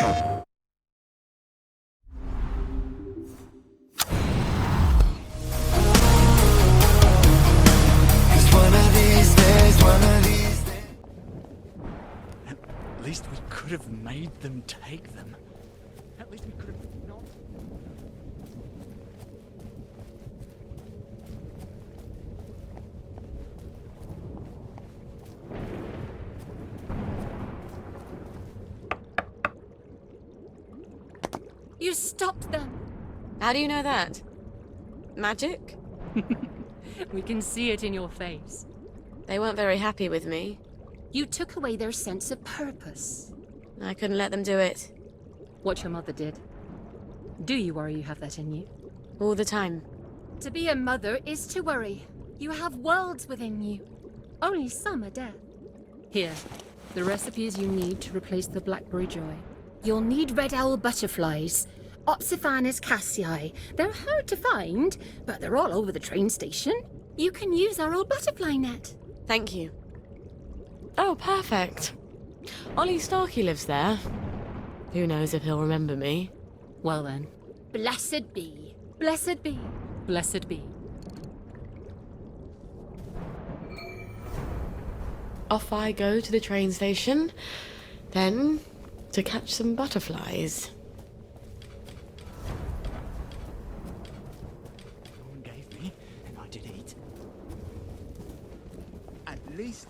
At least we could have made them take them. At least we could have not. You stopped them! How do you know that? Magic? We can see it in your face. They weren't very happy with me. You took away their sense of purpose. I couldn't let them do it. What your mother did. Do you worry you have that in you? All the time. To be a mother is to worry. You have worlds within you. Only some are dead. Here, the recipes you need to replace the blackberry joy. You'll need red owl butterflies. Opsiphanus cassii. They're hard to find, but they're all over the train station. You can use our old butterfly net. Thank you. Oh, perfect. Ollie Starkey lives there. Who knows if he'll remember me. Well then. Blessed be. Blessed be. Blessed be. Off I go to the train station, then to catch some butterflies. Someone gave me, and I did eat. At least.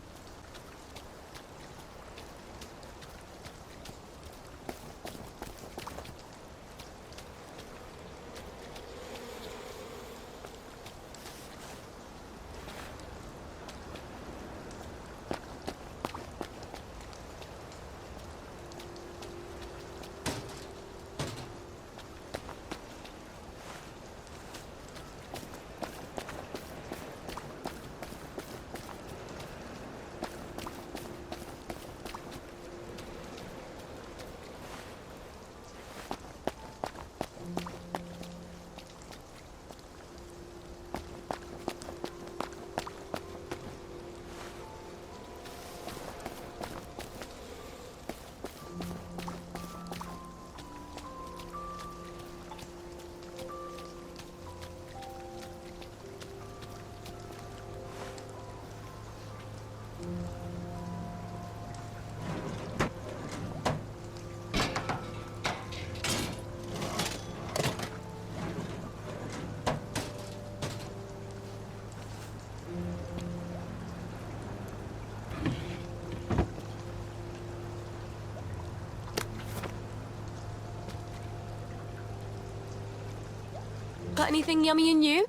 Got anything yummy and new?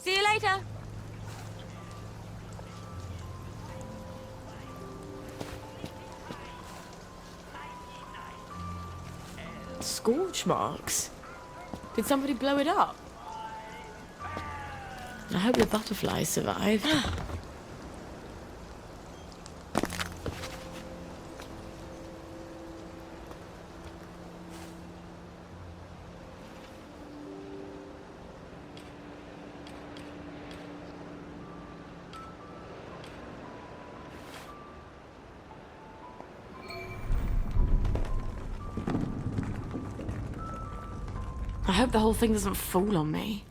See you later. Scorch marks? Did somebody blow it up? I hope the butterflies survived. I hope the whole thing doesn't fall on me.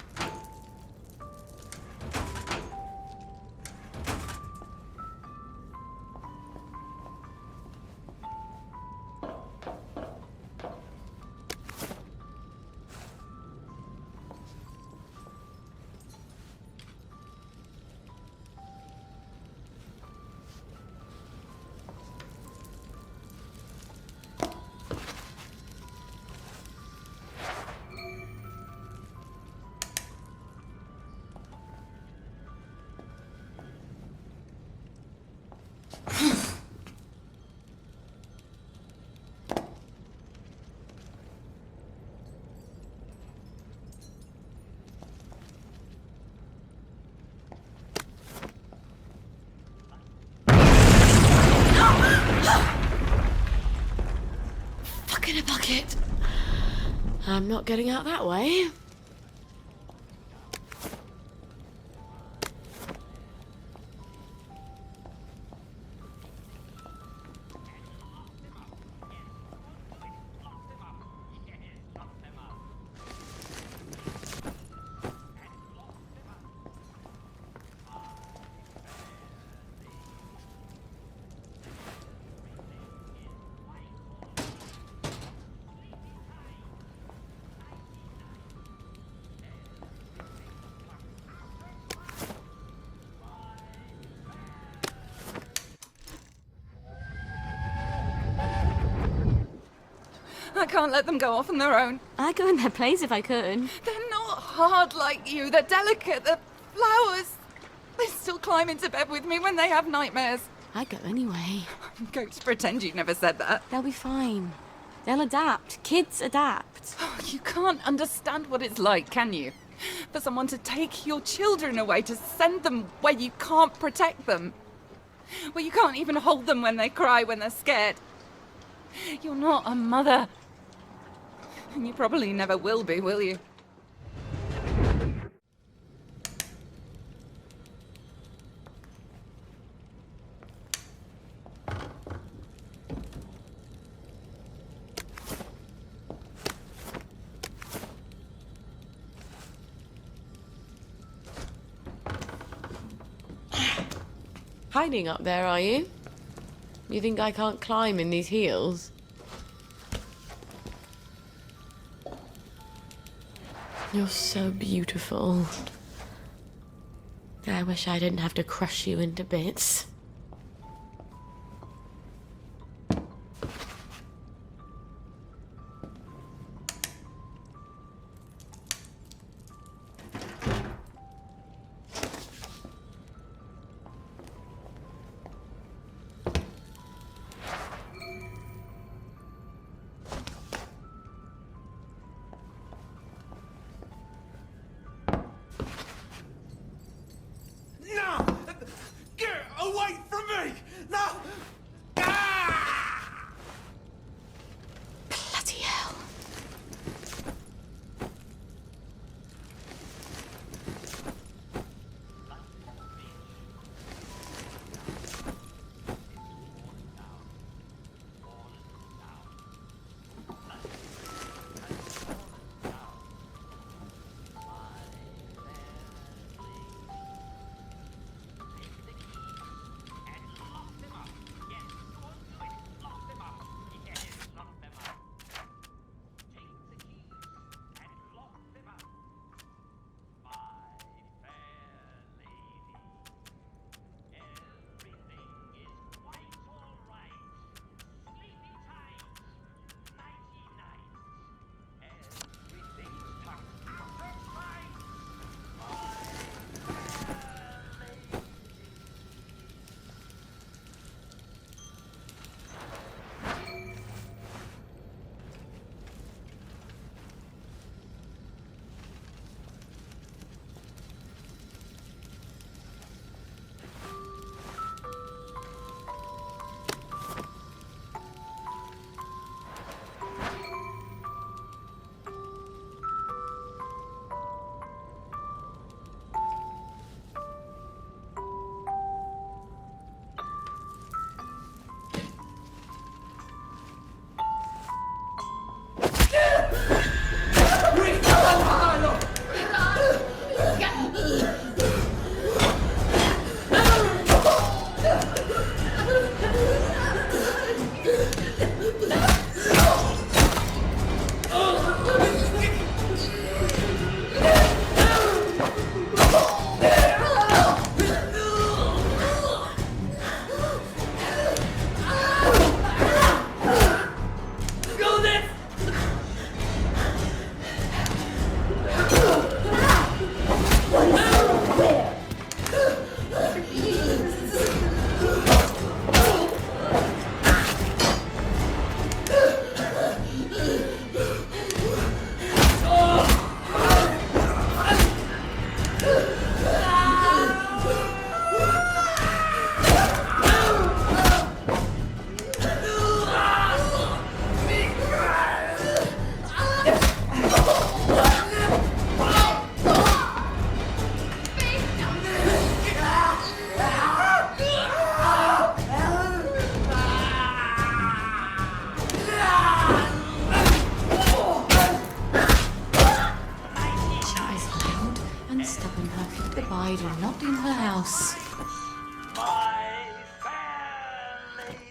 Stuck in a bucket. I'm not getting out that way. I can't let them go off on their own. I'd go in their place if I could. They're not hard like you. They're delicate. They're flowers. They still climb into bed with me when they have nightmares. I'd go anyway. I'm going to pretend you never said that. They'll be fine. They'll adapt. Kids adapt. Oh, you can't understand what it's like, can you? For someone to take your children away, to send them where you can't protect them. Where you can't even hold them when they cry, when they're scared. You're not a mother. And you probably never will be, will you? Hiding up there, are you? You think I can't climb in these heels? You're so beautiful. I wish I didn't have to crush you into bits. No! Get away died in Nottingham House. My fair lady.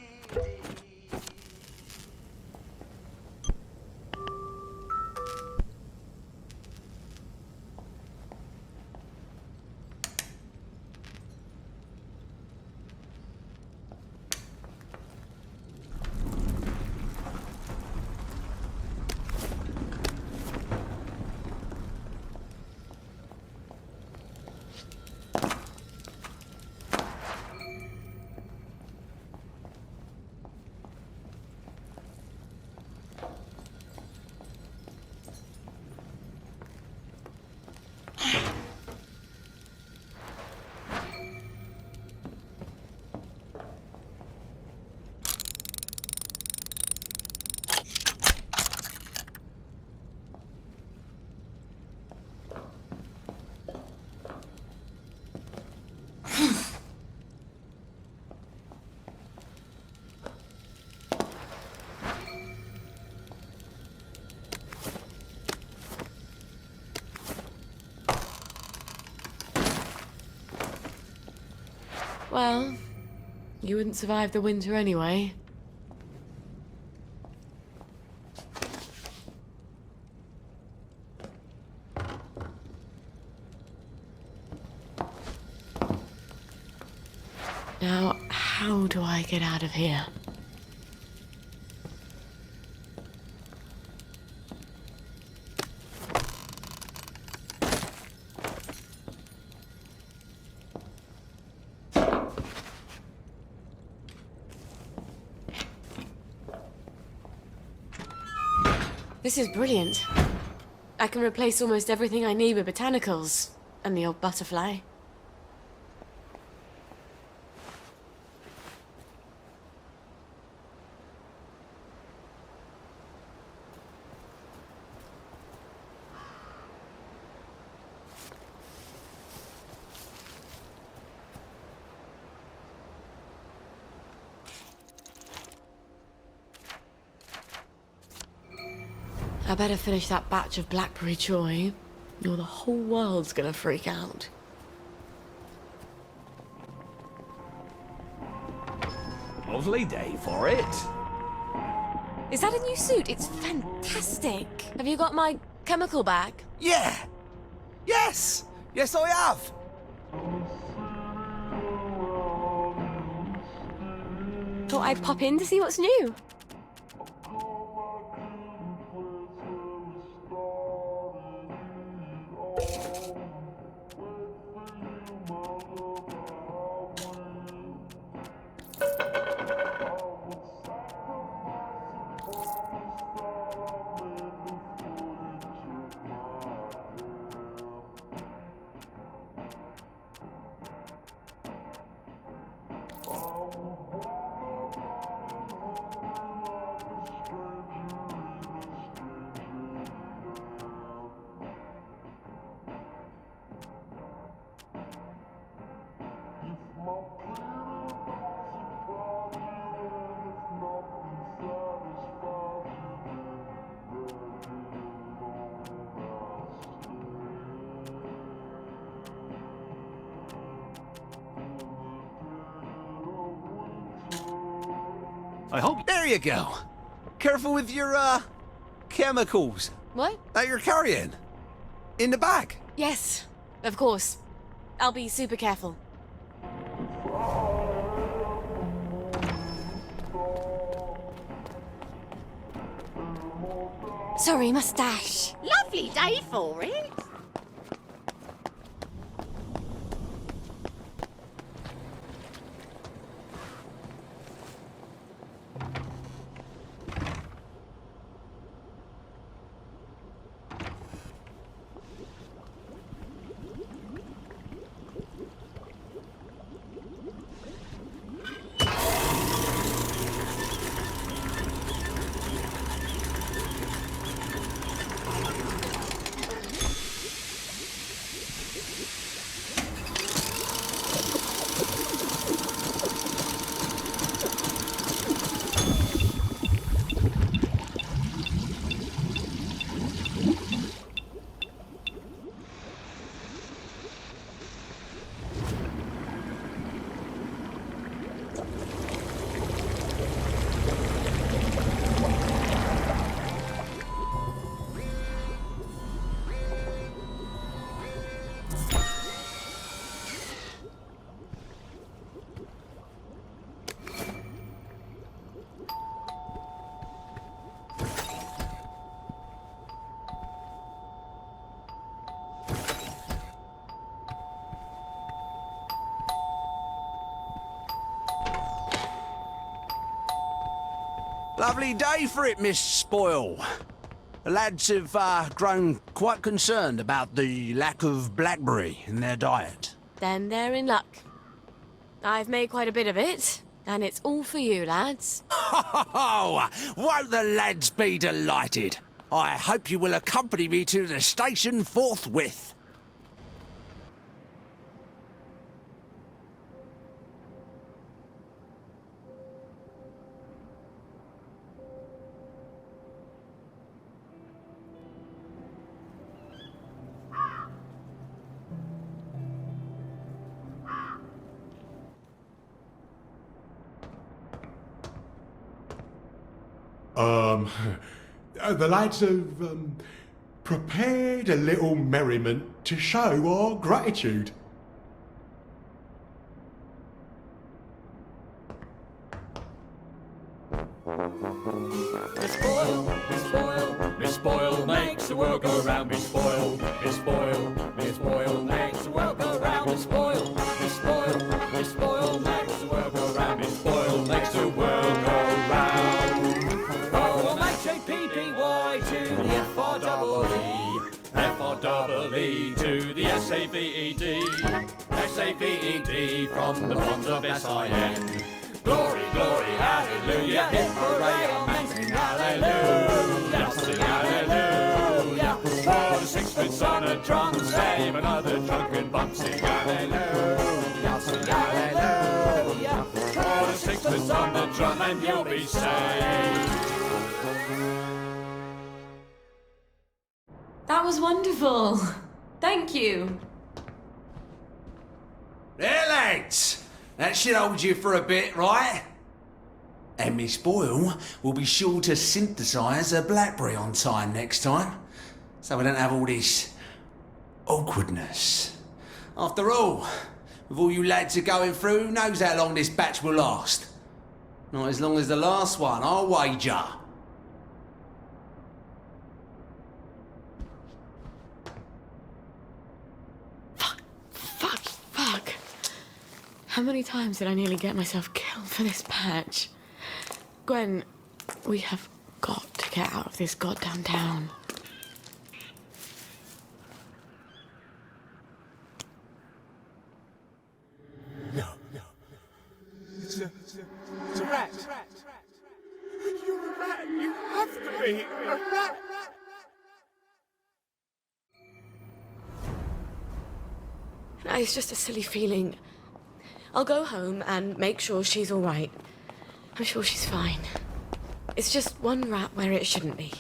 Well, you wouldn't survive the winter anyway. Now, how do I get out of here? This is brilliant. I can replace almost everything I need with botanicals, and the old butterfly. I better finish that batch of blackberry joy, or the whole world's gonna freak out. Lovely day for it. Is that a new suit? It's fantastic. Have you got my chemical bag? Yeah! Yes! Yes, I have! Thought I'd pop in to see what's new. I hope. There you go. Careful with your, chemicals What? that you're carrying. In the bag. Yes, of course. I'll be super careful. Sorry, mustache. Lovely day for it. Lovely day for it, Miss Spoil. The lads have grown quite concerned about the lack of blackberry in their diet. Then they're in luck. I've made quite a bit of it, and it's all for you, lads. Oh, won't the lads be delighted? I hope you will accompany me to the station forthwith. The lads have prepared a little merriment to show our gratitude. Miss Boyle makes the world go round. Miss Boyle, Miss Boyle, Miss Boyle makes the world go round. Miss Boyle, Miss Boyle, Miss Boyle makes the world go round. Miss Boyle makes the world go round. Oh, M-H-A-P-P-Y to the F-R-E-E, F-R-E-E to the S-A-V-E-D, S-A-V-E-D from the bonds of S-I-N. Glory, glory, hallelujah, hip hooray, amen, sing hallelujah, sing hallelujah. For the sixpence on a drum, save another drunken bum, sing hallelujah, sing hallelujah. For the sixpence on the drum and you'll be saved. That was wonderful. Thank you. There, lads! That should hold you for a bit, right? And Miss Boyle will be sure to synthesise a blackberry on time next time, so we don't have all this awkwardness. After all, with all you lads are going through, who knows how long this batch will last? Not as long as the last one, I'll wager. Fuck. How many times did I nearly get myself killed for this patch? Gwen, we have got to get out of this goddamn town. No. It's a rat. You're a rat. You have to be a rat. No, it's just a silly feeling. I'll go home and make sure she's all right. I'm sure she's fine. It's just one rat where it shouldn't be.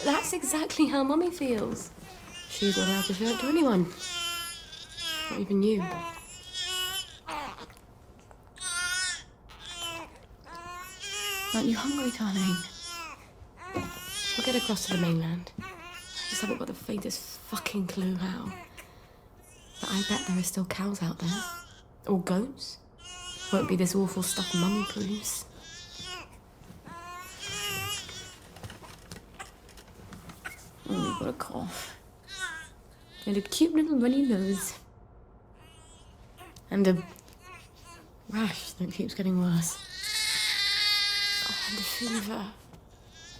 That's exactly how Mummy feels. She's not allowed to show it to anyone. Not even you. Aren't you hungry, darling? We'll get across to the mainland. I just haven't got the faintest fucking clue how. But I bet there are still cows out there. Or goats. Won't be this awful stuff Mummy proves. Oh, you've got a cough. And a cute little runny nose. And a rash that keeps getting worse. Oh, and a fever.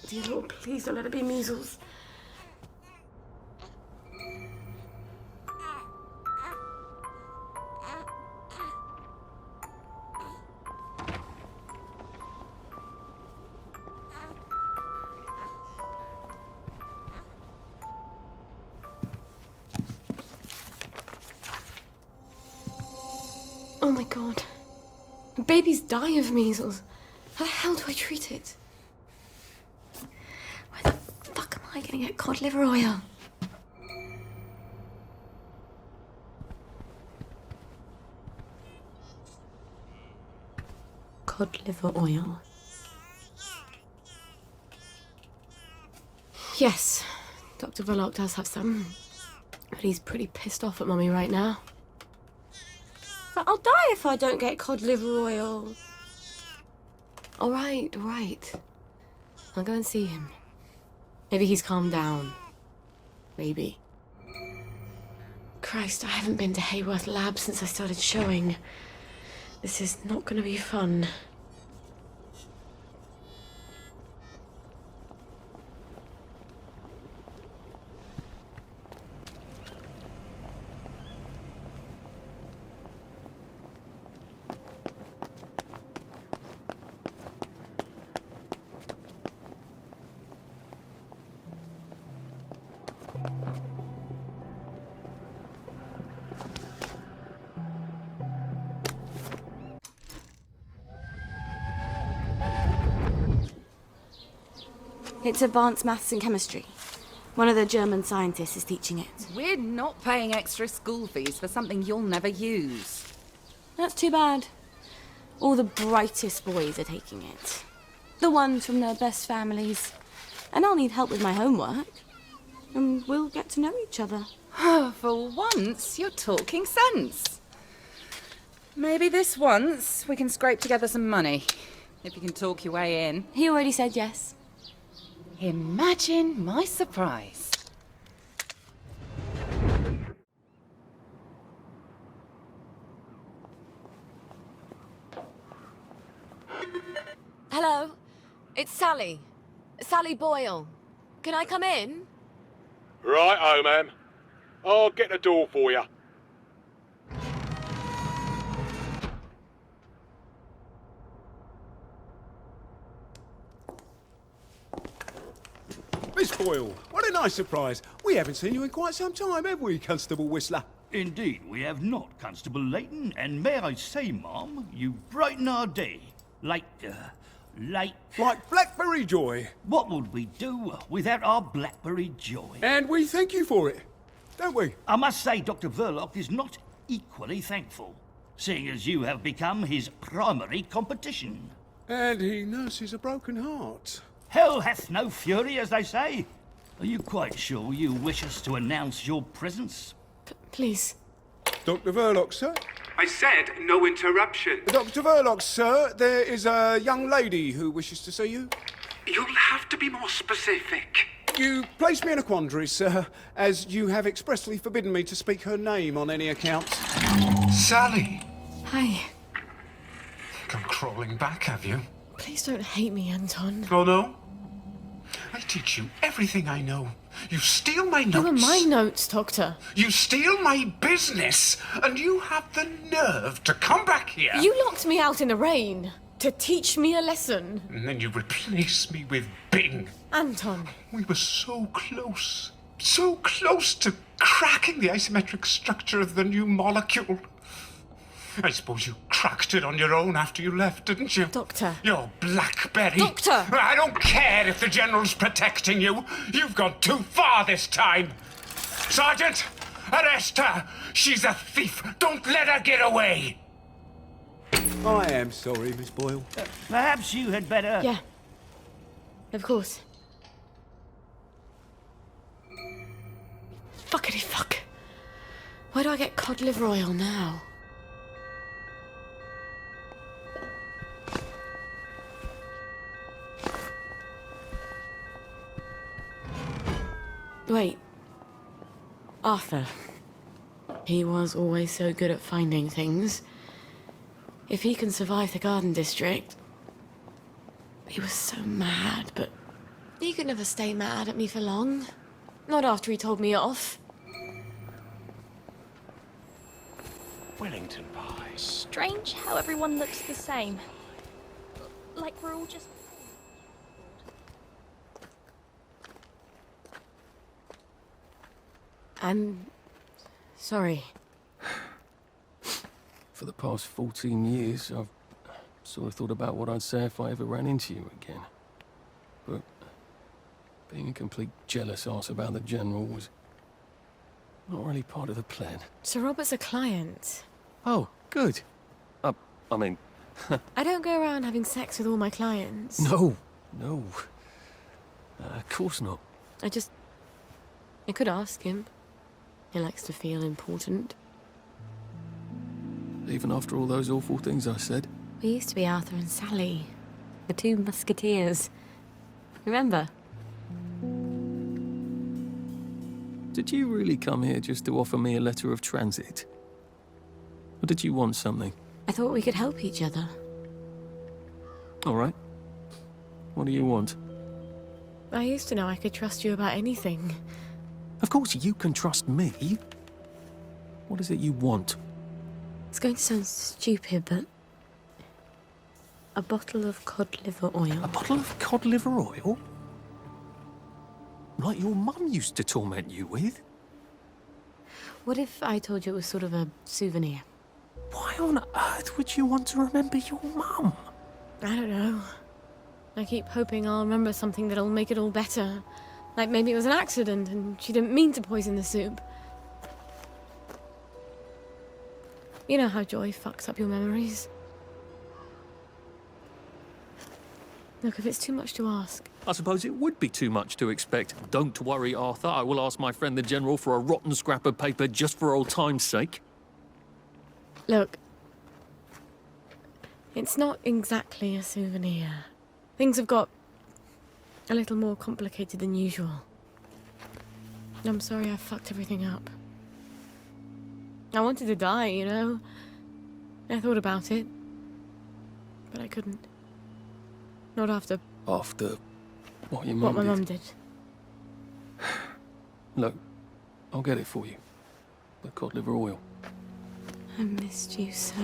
Dear Lord, please don't let it be measles. Oh my god. Babies die of measles. How the hell do I treat it? Where the fuck am I gonna get cod liver oil? Cod liver oil. Yes, Dr. Verloc does have some. But he's pretty pissed off at Mummy right now. But I'll die if I don't get cod liver oil. All right. I'll go and see him. Maybe he's calmed down. Maybe. Christ, I haven't been to Hayworth Lab since I started showing. This is not gonna be fun. It's advanced maths and chemistry. One of the German scientists is teaching it. We're not paying extra school fees for something you'll never use. That's too bad. All the brightest boys are taking it. The ones from the best families. And I'll need help with my homework. And we'll get to know each other. For once, you're talking sense. Maybe this once we can scrape together some money. If you can talk your way in. He already said yes. Imagine my surprise. Hello, it's Sally. Sally Boyle. Can I come in? Right, ma'am. I'll get the door for you. Miss Boyle, what a nice surprise. We haven't seen you in quite some time, have we, Constable Whistler? Indeed, we have not, Constable Layton, and may I say, Ma'am, you brighten our day. Like Blackberry Joy. what would we do without our Blackberry Joy? And we thank you for it, don't we? I must say Dr. Verloc is not equally thankful, seeing as you have become his primary competition. And he nurses a broken heart. Hell hath no fury, as they say. Are you quite sure you wish us to announce your presence? Please. Dr. Verloc, sir? I said no interruption. Dr. Verloc, sir, there is a young lady who wishes to see you. You'll have to be more specific. You place me in a quandary, sir, as you have expressly forbidden me to speak her name on any account. Sally. Hi. Come crawling back, have you? Please don't hate me, Anton. Oh, no? I teach you everything I know. You steal my notes. They were my notes, Doctor. You steal my business, and you have the nerve to come back here. You locked me out in the rain to teach me a lesson. And then you replace me with Bing. Anton. We were so close to cracking the isometric structure of the new molecule. I suppose you cracked it on your own after you left, didn't you? Doctor. You're Blackberry. Doctor! I don't care if the General's protecting you. You've gone too far this time. Sergeant, arrest her. She's a thief. Don't let her get away. I am sorry, Miss Boyle. Perhaps you had better... Yeah. Of course. Fuckity fuck. Where do I get cod liver oil now? Wait. Arthur. He was always so good at finding things. If he can survive the Garden District... He was so mad, but he could never stay mad at me for long. Not after he told me off. Wellington pie. Strange how everyone looks the same. Like we're all just... I'm sorry. For the past 14 years, I've sort of thought about what I'd say if I ever ran into you again. But being a complete jealous arse about the General was not really part of the plan. Sir Robert's a client. Oh, good. I mean... I don't go around having sex with all my clients. No. Of course not. I could ask him. He likes to feel important. Even after all those awful things I said. We used to be Arthur and Sally, the two musketeers. Remember? Did you really come here just to offer me a letter of transit? Or did you want something? I thought we could help each other. All right. What do you want? I used to know I could trust you about anything. Of course you can trust me. What is it you want? It's going to sound stupid, but... a bottle of cod liver oil. A bottle of cod liver oil? Like your mum used to torment you with? What if I told you it was sort of a souvenir? Why on earth would you want to remember your mum? I don't know. I keep hoping I'll remember something that'll make it all better. Like maybe it was an accident and she didn't mean to poison the soup. You know how joy fucks up your memories. Look, if it's too much to ask... I suppose it would be too much to expect. Don't worry, Arthur. I will ask my friend the General for a rotten scrap of paper just for old time's sake. Look. It's not exactly a souvenir. Things have got a little more complicated than usual. I'm sorry I fucked everything up. I wanted to die, you know? I thought about it. But I couldn't. Not after... After what your mum did? What my mum did. Look, I'll get it for you. The cod liver oil. I missed you so.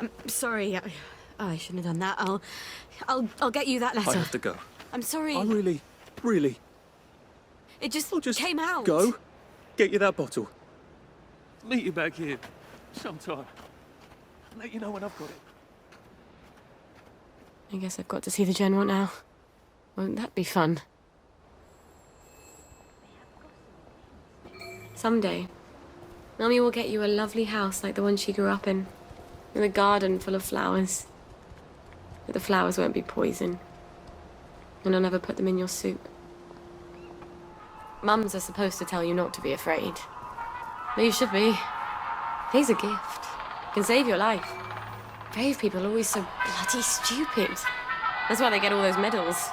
I'm sorry. I shouldn't have done that. I'll get you that letter. I have to go. I'm sorry. I really... It just just came out. Go. Get you that bottle. Meet you back here sometime. Let you know when I've got it. I guess I've got to see the General now. Won't that be fun? Someday, Mummy will get you a lovely house like the one she grew up in, with a garden full of flowers. But the flowers won't be poison, and I'll never put them in your soup. Mums are supposed to tell you not to be afraid. But you should be. He's a gift. Can save your life. Brave people are always so bloody stupid. That's why they get all those medals.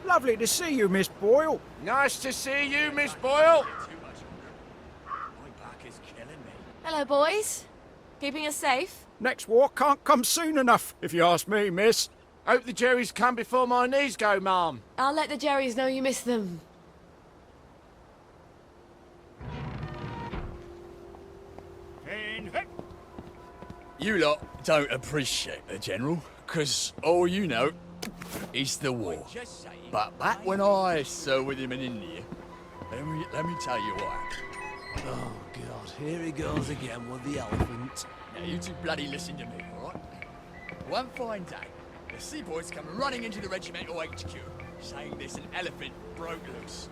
Lovely to see you, Miss Boyle. Nice to see you, Miss Boyle. Hello, boys. Keeping us safe? Next war can't come soon enough, if you ask me, miss. Hope the Jerrys come before my knees go, Mum. I'll let the Jerrys know you miss them. You lot don't appreciate the General, because all you know is the war. But back when I served with him in India, let me tell you why. Oh, God, here he goes again with the elephant. Now, you two bloody listen to me, all right? One fine day, the seaboys come running into the regimental HQ, saying there's an elephant broke loose.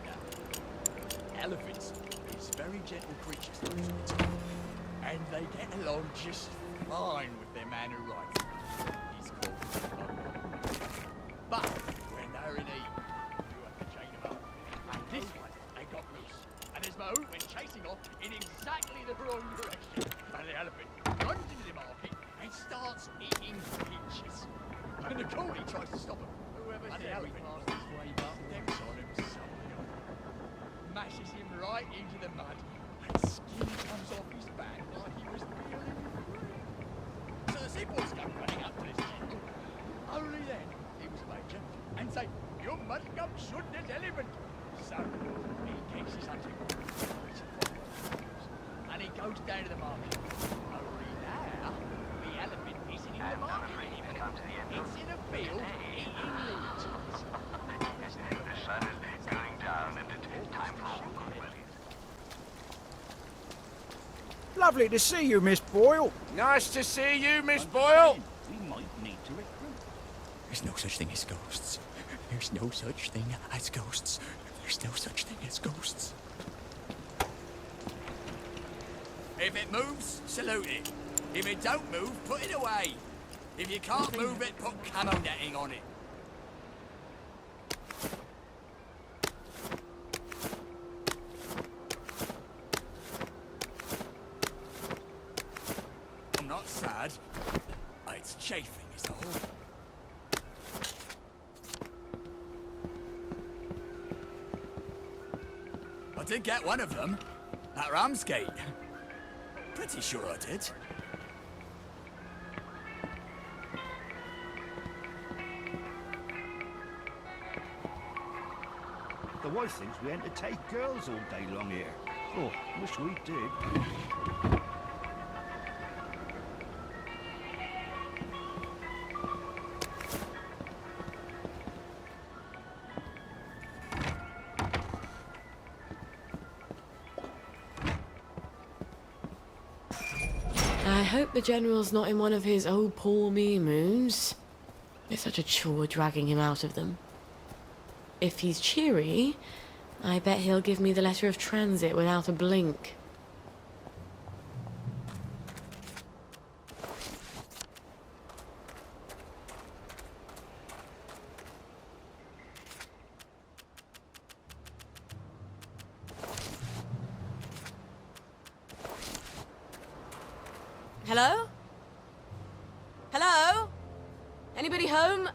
Now, elephants is very gentle creatures, those two, and they get along just fine with their man who rides them. He's called But when they're in heat, you have to chain them up. And this one, they got loose. And as Mo went chasing off in exactly the wrong direction, and the elephant runs into the market and starts eating peaches. And the coolie tries to stop him. And the elephant passes his way up, steps on him, mashes him right into the mud, and skin comes off his back like he was peeling. So the seaboys come running up to this general. Only then he was major and say, "You must come shoot this elephant." So he gets his hunting and he goes down to the market. Only now the elephant isn't in the market anymore. It's in a field eating leaves. The sun is going down and it's time for all good buddies. Lovely to see you, Miss Boyle. Nice to see you, Miss Boyle. We might need to recruit. There's no such thing as ghosts. There's no such thing as ghosts. There's no such thing as ghosts. If it moves, salute it. If it don't move, put it away. If you can't move it, put camo netting on it. I'm not sad. It's chafing, is all. I did get one of them at Ramsgate. Pretty sure I did. The wife thinks we entertain girls all day long here. Oh, wish we did. I hope the General's not in one of his oh poor me moods. It's such a chore dragging him out of them. If he's cheery, I bet he'll give me the letter of transit without a blink. Hello? Hello? Anybody home?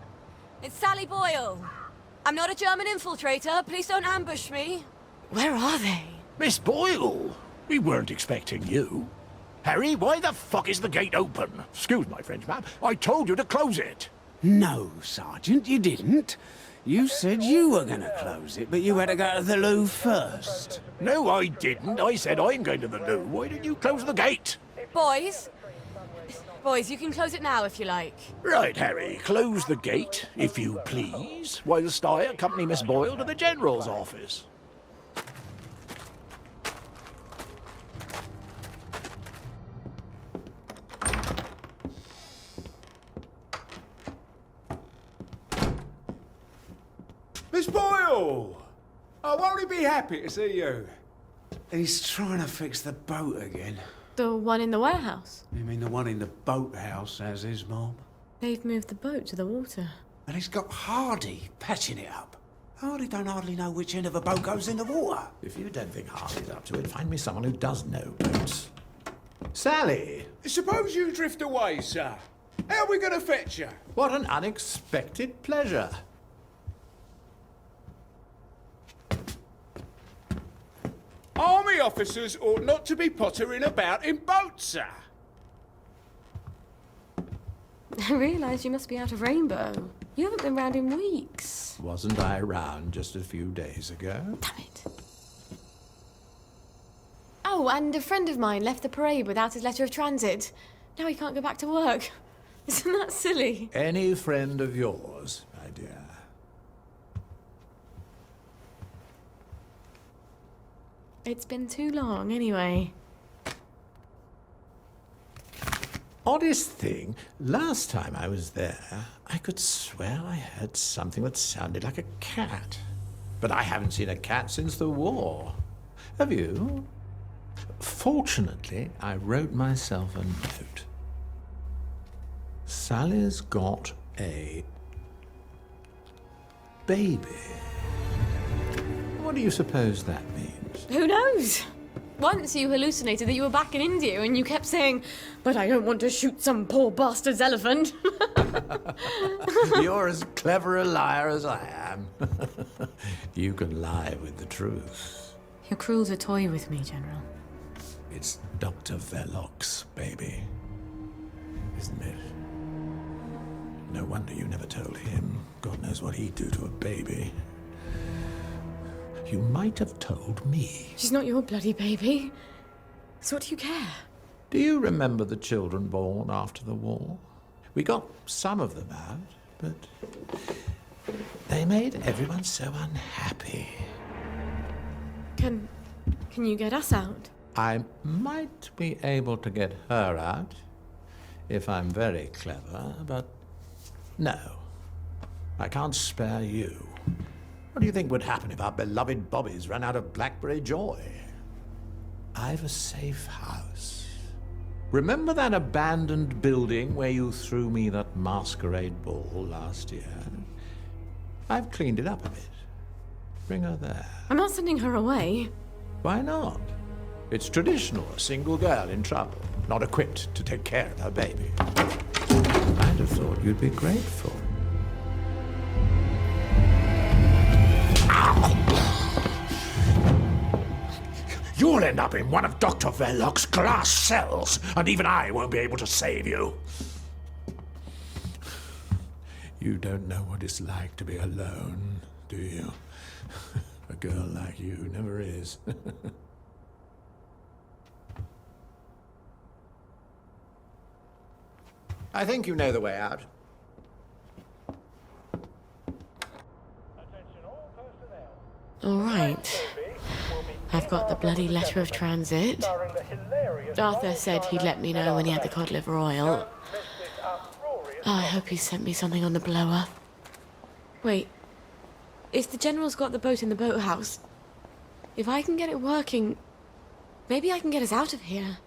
It's Sally Boyle. I'm not a German infiltrator. Please don't ambush me. Where are they? Miss Boyle, we weren't expecting you. Harry, why the fuck is the gate open? Excuse my French, ma'am. I told you to close it. No, Sergeant, you didn't. You said you were going to close it, but you had to go to the loo first. No, I didn't. I said I'm going to the loo. Why didn't you close the gate? Boys, you can close it now if you like. Right, Harry, close the gate, if you please, whilst I accompany Miss Boyle to the General's office. Miss Boyle! Oh, won't he be happy to see you? He's trying to fix the boat again. The one in the warehouse? You mean the one in the boathouse, as his mom? They've moved the boat to the water. And he's got Hardy patching it up. Hardy don't hardly know which end of a boat goes in the water. If you don't think Hardy's up to it, find me someone who does know boats. Sally! Suppose you drift away, sir. How are we going to fetch you? What an unexpected pleasure. Army officers ought not to be pottering about in boats, sir. I realise you must be out of Rainbow. You haven't been round in weeks. Wasn't I around just a few days ago? Damn it. Oh, and a friend of mine left the parade without his letter of transit. Now he can't go back to work. Isn't that silly? Any friend of yours, my dear. It's been too long, anyway. Oddest thing, last time I was there, I could swear I heard something that sounded like a cat. But I haven't seen a cat since the war. Have you? Fortunately, I wrote myself a note. Sally's got a baby. What do you suppose that means? Who knows? Once you hallucinated that you were back in India and you kept saying, but I don't want to shoot some poor bastard's elephant. You're as clever a liar as I am. You can lie with the truth. Your crew's a toy with me, General. It's Dr. Verloc's baby, isn't it? No wonder you never told him. God knows what he'd do to a baby. You might have told me. She's not your bloody baby. So what do you care? Do you remember the children born after the war? We got some of them out, but they made everyone so unhappy. Can you get us out? I might be able to get her out if I'm very clever, but no. I can't spare you. What do you think would happen if our beloved Bobbies ran out of blackberry joy? I've a safe house. Remember that abandoned building where you threw me that masquerade ball last year? I've cleaned it up a bit. Bring her there. I'm not sending her away. Why not? It's traditional, a single girl in trouble, not equipped to take care of her baby. I'd have thought you'd be grateful. You'll end up in one of Dr. Verloc's glass cells, and even I won't be able to save you. You don't know what it's like to be alone, do you? A girl like you never is. I think you know the way out. All right. I've got the bloody letter of transit. Arthur said he'd let me know when he had the cod liver oil. I hope he sent me something on the blower. Wait. If the General's got the boat in the boathouse, if I can get it working, maybe I can get us out of here.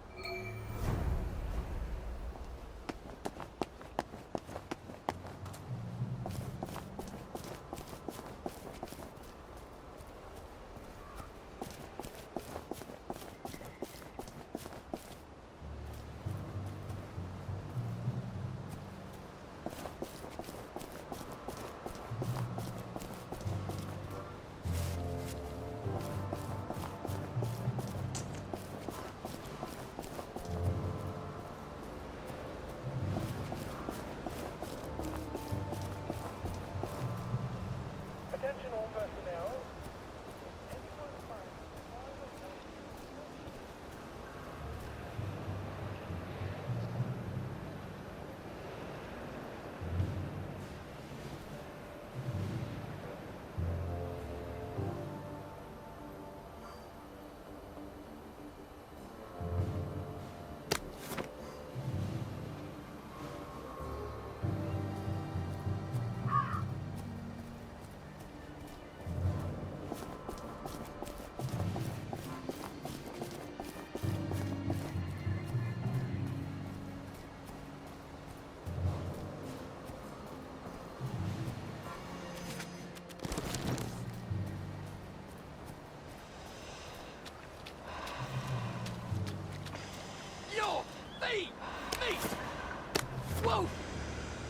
Whoa!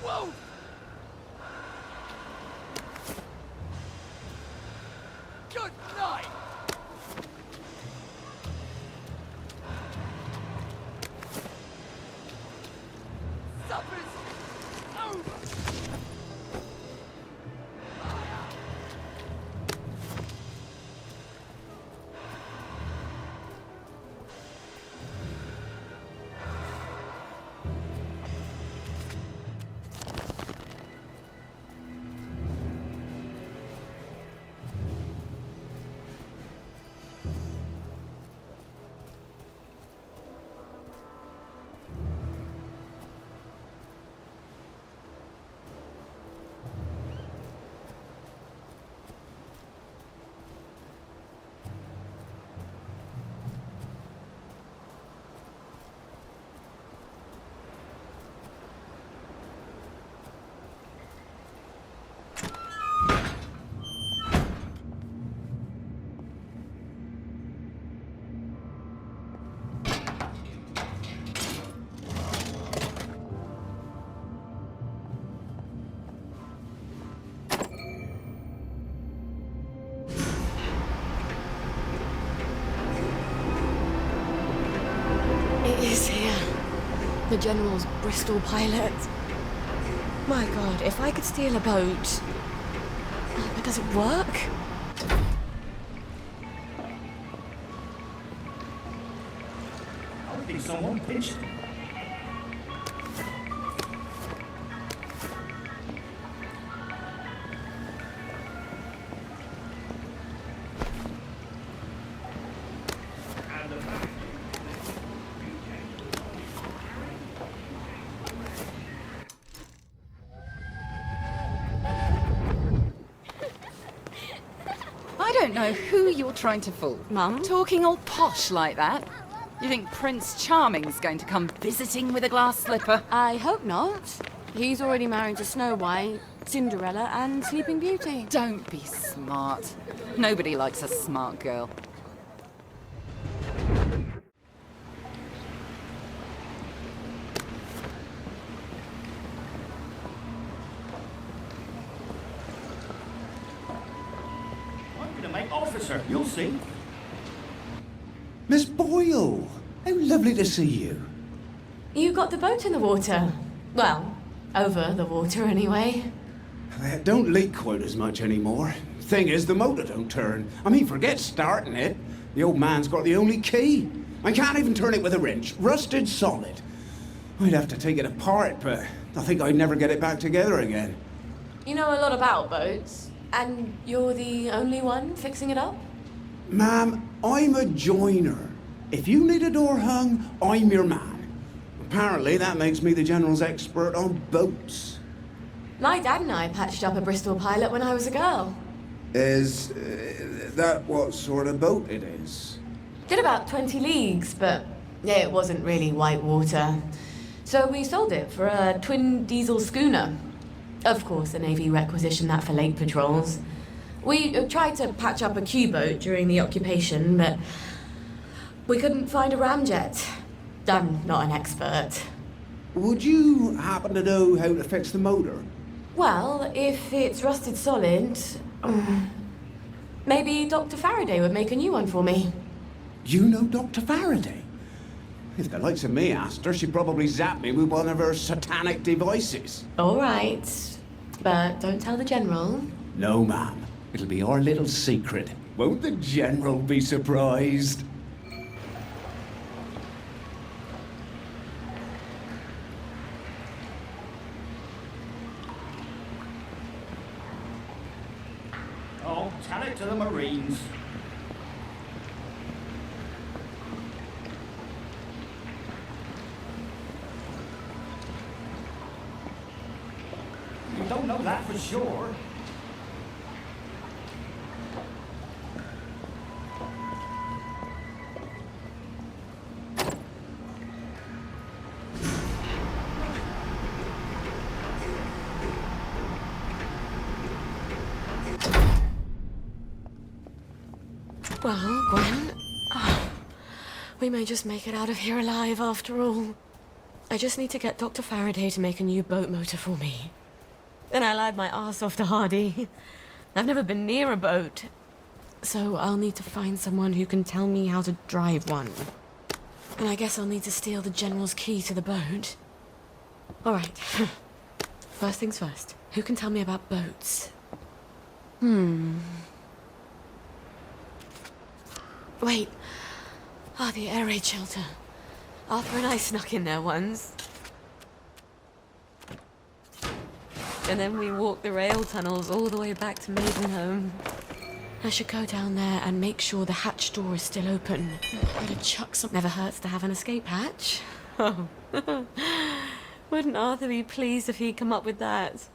Whoa! Good night! Supper's over! It is here. The General's Bristol pilot. My God, if I could steal a boat. But does it work? I think someone pinched. know who you're trying to fool. Mum? Talking all posh like that. You think Prince Charming's going to come visiting with a glass slipper? I hope not. He's already married to Snow White, Cinderella, and Sleeping Beauty. Don't be smart. Nobody likes a smart girl. I'm going to make officer, you'll see. Miss Boyle, how lovely to see you. You got the boat in the water. Well, over the water anyway. It don't leak quite as much anymore. Thing is, the motor don't turn. I mean, forget starting it. The old man's got the only key. I can't even turn it with a wrench. Rusted solid. I'd have to take it apart, but I think I'd never get it back together again. You know a lot about boats, and you're the only one fixing it up? Ma'am, I'm a joiner. If you need a door hung, I'm your man. Apparently, that makes me the General's expert on boats. My dad and I patched up a Bristol pilot when I was a girl. Is that what sort of boat it is? Did about 20 leagues, but it wasn't really white water. So we sold it for a twin diesel schooner. Of course, the Navy requisitioned that for lake patrols. We tried to patch up a Q-boat during the occupation, but we couldn't find a ramjet. I'm not an expert. Would you happen to know how to fix the motor? Well, if it's rusted solid, maybe Dr. Faraday would make a new one for me. You know Dr. Faraday? If the likes of me asked her, she'd probably zap me with one of her satanic devices. All right, but don't tell the General. No, ma'am. It'll be our little secret. Won't the General be surprised? Oh, tell it to the Marines. You don't know that for sure. Well, Gwen, we may just make it out of here alive after all. I just need to get Dr. Faraday to make a new boat motor for me. Then I lied my arse off to Hardy. I've never been near a boat, so I'll need to find someone who can tell me how to drive one. And I guess I'll need to steal the General's key to the boat. All right. First things first. Who can tell me about boats? Wait. The air raid shelter. Arthur and I snuck in there once. And then we walked the rail tunnels all the way back to Maidenhome. I should go down there and make sure the hatch door is still open. Better chuck some... Never hurts to have an escape hatch. Oh. Wouldn't Arthur be pleased if he'd come up with that?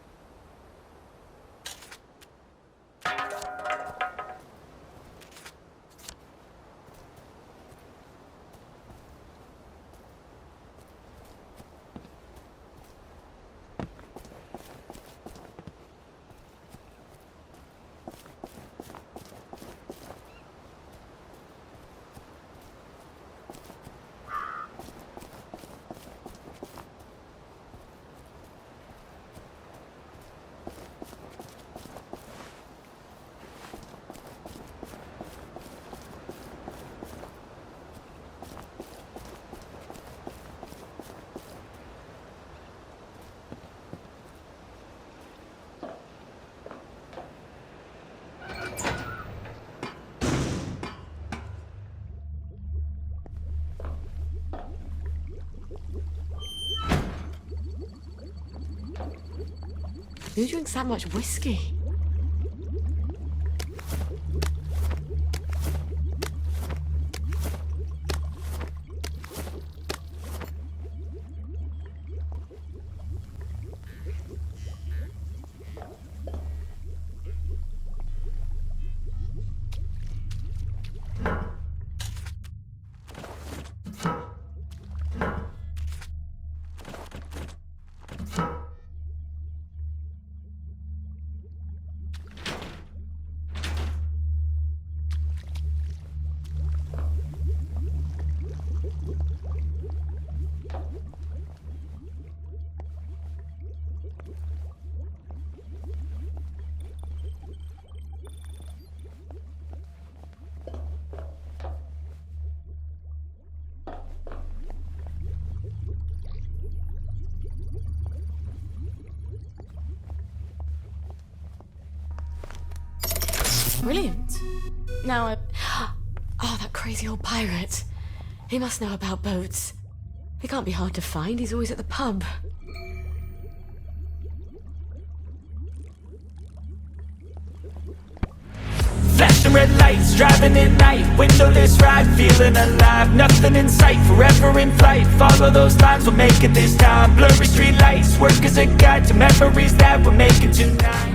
Who drinks that much whiskey? Brilliant. Now Oh, that crazy old pirate. He must know about boats. They can't be hard to find. He's always at the pub. Flashing red lights, driving at night, windowless ride, feeling alive, nothing in sight, forever in flight, follow those lines, we'll make it this time, blurry street lights, work as a guide to memories that we're making tonight.